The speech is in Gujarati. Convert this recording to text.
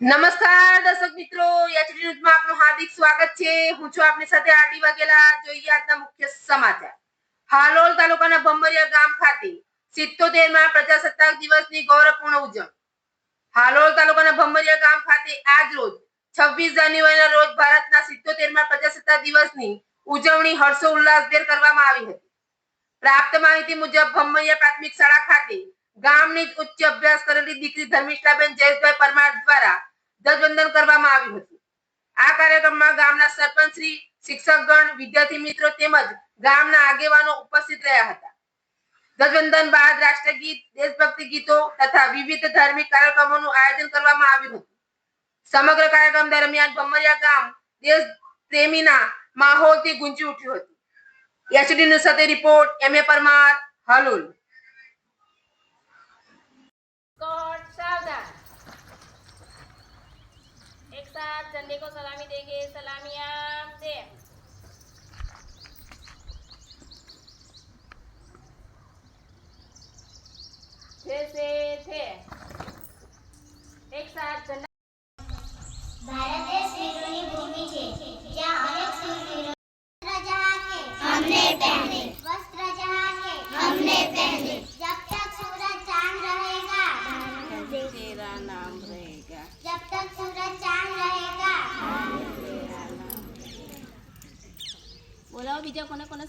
નમસ્કાર દર્શક મિત્રો, એચડી ન્યૂઝમાં આપનું હાર્દિક સ્વાગત છે. હું છું આપની સાથે આરડી વાઘેલા. જોઈએ આજના મુખ્ય સમાચાર. હાલોલ તાલુકાના ભંભરિયા ગામ ખાતે 77મા પ્રજાસત્તાક દિવસની ગૌરવપૂર્ણ ઉજવણી. હાલોલ તાલુકાના ભંભરિયા ગામ ખાતે આજ રોજ 26 જાન્યુઆરીના રોજ ભારતના 77મા પ્રજાસત્તાક દિવસની ઉજવણી હર્ષોલ્લાસભેર કરવામાં આવી હતી. પ્રાપ્ત માહિતી મુજબ ભંભરિયા પ્રાથમિક શાળા ખાતે ગામની ઉચ્ચ અભ્યાસ કરેલી દીકરી ધર્મિષ્ઠાબેન જયેશભાઈ પરમાર દ્વારા ધ્વજવંદન કરવામાં આવ્યું હતું. આ કાર્યક્રમમાં ગામના સરપંચ શ્રી, શિક્ષકગણ, વિદ્યાર્થી મિત્રો તેમજ ગામના આગેવાનો ઉપસ્થિત રહ્યા હતા. ધ્વજવંદન બાદ રાષ્ટ્રગીત, દેશભક્તિ ગીતો તથા વિવિધ ધાર્મિક કાર્યક્રમોનું આયોજન કરવામાં આવ્યું હતું. સમગ્ર કાર્યક્રમ દરમિયાન ભંભરિયા ગામ દેશ પ્રેમીના માહોલથી ગુંજી ઉઠ્યું હતું. એચડી ન્યૂઝ સાથે રિપોર્ટ એમ.એ. પરમાર, હાલોલ. सावधान, एक साथ झंडे को सलामी देंगे. सलामियां दे. जैसे थे. एक साथ झंडा. भारत देश वीरों की भूमि है, जहाँ अनेक शूरवीरों वस्त्र जहाँ के हमने पहने, वस्त्र जहाँ के हमने पहने. जब तक सूरज चांद रहेगा, तेरा नाम रहेगा. जब तक सूरज चांद रहेगा. बोलाओ बीजा कोने कोने